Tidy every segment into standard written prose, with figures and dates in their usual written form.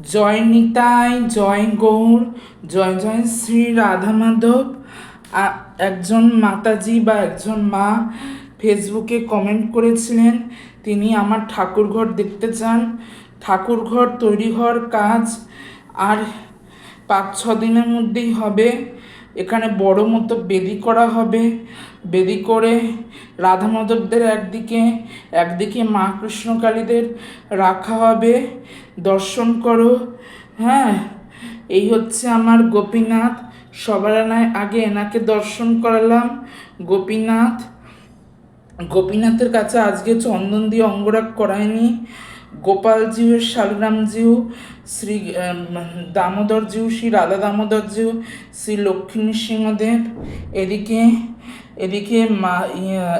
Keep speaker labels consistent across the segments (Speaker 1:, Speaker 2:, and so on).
Speaker 1: জয় নিতাই, জয় গৌর, জয় জয় শ্রী রাধা মাধব। একজন মাতাজি বা একজন মা ফেসবুকে কমেন্ট করেছিলেন তিনি আমার ঠাকুরঘর দেখতে চান। ঠাকুরঘর তৈরি হওয়ার কাজ আর 5-6 দিনের মধ্যেই হবে। এখানে বড় মতো বেদি করা হবে। বেদি করে রাধা মাধবদের একদিকে মা কৃষ্ণকালীদের রাখা হবে। দর্শন করো। হ্যাঁ, এই হচ্ছে আমার গোপীনাথ। সবার আগে এনাকে দর্শন করালাম। গোপীনাথের কাছে আজকে চন্দন দিয়ে অঙ্গরাগ করায়নি। গোপালজিউ, শালগ্রামজিউ, শ্রী দামোদরজিউ, শ্রী রাধা দামোদরজিউ, শ্রী লক্ষ্মী নৃসিংহদেব।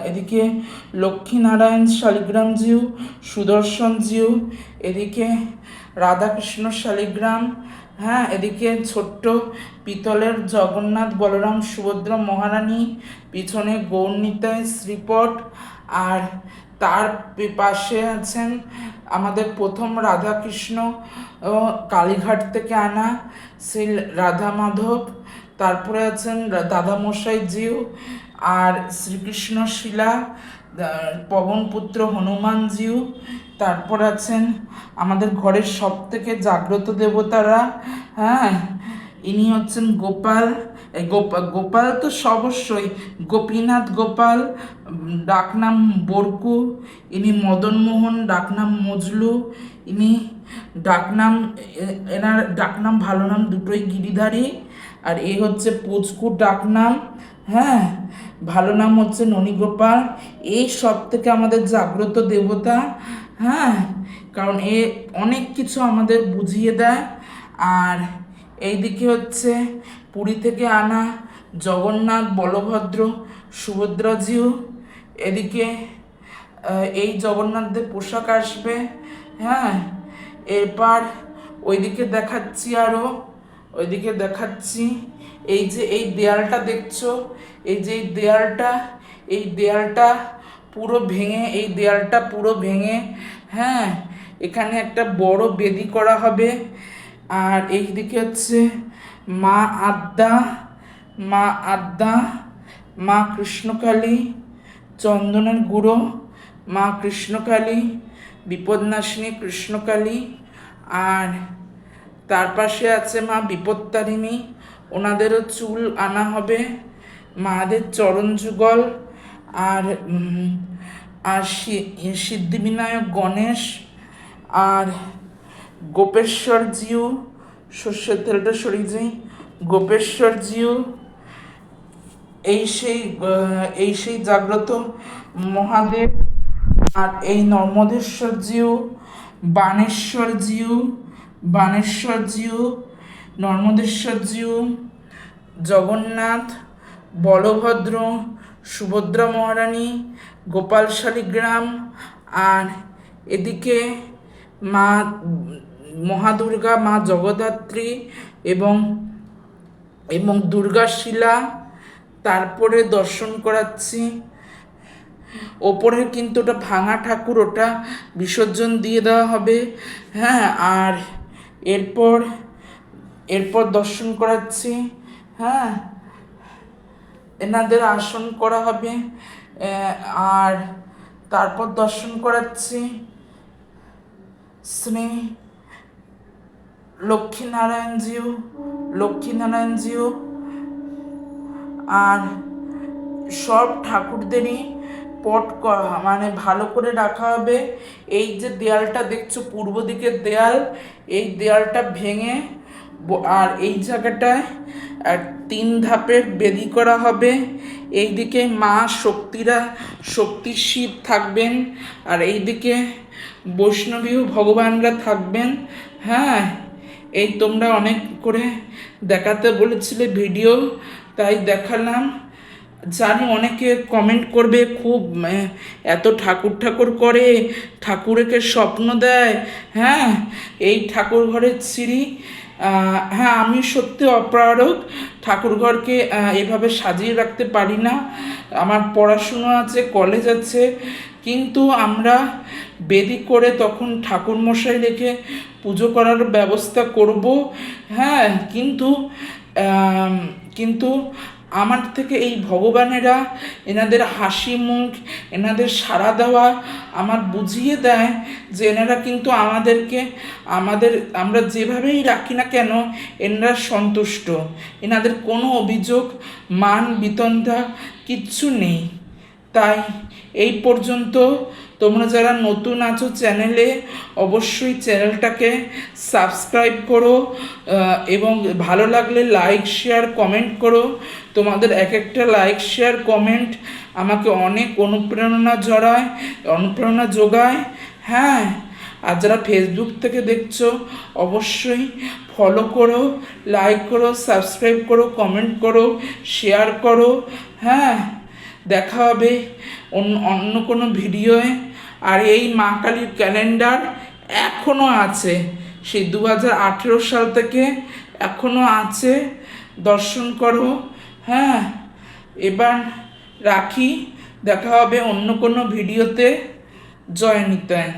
Speaker 1: এদিকে লক্ষ্মীনারায়ণ শালিগ্রামজিউ, সুদর্শনজিউ। এদিকে রাধাকৃষ্ণ শালিগ্রাম। হ্যাঁ, এদিকে ছোট্ট পিতলের জগন্নাথ, বলরাম, সুভদ্রা, মহারানী। পিছনে গৌরনিতাই, শ্রীপট। আর তার পাশে আছেন আমাদের প্রথম রাধাকৃষ্ণ, কালীঘাট থেকে আনা শ্রী রাধা মাধব। তারপরে আছেন দাদামশাই জিউ আর শ্রীকৃষ্ণ শিলা, পবনপুত্র হনুমানজিউ। তারপর আছেন আমাদের ঘরের সব থেকে জাগ্রত দেবতারা। হ্যাঁ, ইনি হচ্ছেন গোপাল। গোপাল তো অবশ্যই, গোপীনাথ গোপাল, ডাকনাম বরকু। ইনি মদনমোহন, ডাকনাম মজলু। ইনি এনার ডাকনাম ভালো নাম দুটোই গিরিধারী। আর এ হচ্ছে পুচকু ডাকনাম। হ্যাঁ, ভালো নাম হচ্ছে ননীগোপাল। এই সব থেকে আমাদের জাগ্রত দেবতা। হ্যাঁ, কারণ এ অনেক কিছু আমাদের বুঝিয়ে দেয়। আর এইদিকে হচ্ছে পুরী থেকে আনা জগন্নাথ, বলভদ্র, সুভদ্রাজিউ। এদিকে এই জগন্নাথদের পোশাক আসবে। হ্যাঁ, এরপর ওইদিকে দেখাচ্ছি এই যে এই দেয়ালটা দেখছো, এই দেয়ালটা পুরো ভেঙে হ্যাঁ, এখানে একটা বড় বেদি করা হবে। আর এইদিকে হচ্ছে মা আদ্যা, মা কৃষ্ণকালী, চন্দনের গুঁড়ো, মা কৃষ্ণকালী, বিপদনাশিনী কৃষ্ণকালী। আর তার পাশে আছে মা বিপত্তারিণী, ওনাদেরও চুল আনা হবে। মাদের চরণ যুগল। আর সিদ্ধিবিনায়ক গণেশ। আর গোপেশ্বরজিউ, সর্ষের তেলটা সরিয়ে যাই, গোপেশ্বরজিউ। এই সেই জাগ্রত মহাদেব। আর এই নর্মদেশ্বরজিউ, বানেশ্বরজিউ, নর্মদেশ্বরজিউ, জগন্নাথ, বলভদ্র, সুভদ্রা মহারানী, গোপাল শালিগ্রাম। আর এদিকে মা মহাদুর্গা, মা জগদ্ধাত্রী এবং দুর্গা শিলা। তারপরে দর্শন করাচ্ছি ওপরের, কিন্তু ওটা ভাঙা ঠাকুর, ওটা বিসর্জন দিয়ে দেওয়া হবে। হ্যাঁ, আর এরপর দর্শন করাচ্ছি। হ্যাঁ, এনাদের আসন করা হবে। আর তারপর দর্শন করাচ্ছি শ্রী লক্ষ্মীনারায়ণজিউ। আর সব ঠাকুরদেরই পট মানে ভালো করে রাখা হবে। এই যে দেয়ালটা দেখছো, পূর্ব দিকের দেয়াল, এই দেয়ালটা ভেঙে আর এই জায়গাটায় 3 ধাপের বেদি করা হবে। এইদিকে মা শক্তির শিব থাকবেন, আর এইদিকে বৈষ্ণবী ভগবানরা থাকবেন। হ্যাঁ, এই তোমরা অনেক করে দেখাতে বলেছিলে ভিডিও, তাই দেখালাম। জানি অনেকে কমেন্ট করবে, খুব এত ঠাকুর করে, ঠাকুরকে স্বপ্ন দেয়। হ্যাঁ, এই ঠাকুর ঘরের সিঁড়ি। হ্যাঁ, আমি সত্যি অপারগ, ঠাকুরঘরকে এভাবে সাজিয়ে রাখতে পারি না। আমার পড়াশুনো আছে, কলেজ আছে, কিন্তু আমরা বেদি করে তখন ঠাকুরমশাই রেখে পুজো করার ব্যবস্থা করব। হ্যাঁ, কিন্তু আমার থেকে এই ভগবানেরা, এনাদের হাসি মুখ, এনাদের সাড়া দেওয়া আমার বুঝিয়ে দেয় যে এনারা কিন্তু আমরা যেভাবেই রাখি না কেন এনারা সন্তুষ্ট। এনাদের কোনো অভিযোগ, মান বিতণ্ডা কিচ্ছু নেই। তাই এই পর্যন্ত। তোমরা যারা নতুন আছো চ্যানেলে, অবশ্যই চ্যানেলটাকে সাবস্ক্রাইব করো এবং ভালো লাগলে লাইক শেয়ার কমেন্ট করো। তোমাদের এক একটা লাইক শেয়ার কমেন্ট আমাকে অনেক অনুপ্রেরণা যোগায়। হ্যাঁ, আর যারা ফেসবুক থেকে দেখছো অবশ্যই ফলো করো, লাইক করো, সাবস্ক্রাইব করো, কমেন্ট করো, শেয়ার করো। হ্যাঁ, দেখা হবে অন্য কোনো ভিডিওয়ে। আর এই মা কালীর ক্যালেন্ডার এখনও আছে, সেই 2018 সাল থেকে এখনও আছে, দর্শন করো। হ্যাঁ, এবার রাখি, দেখা হবে অন্য কোনো ভিডিওতে। জয় নিতাই।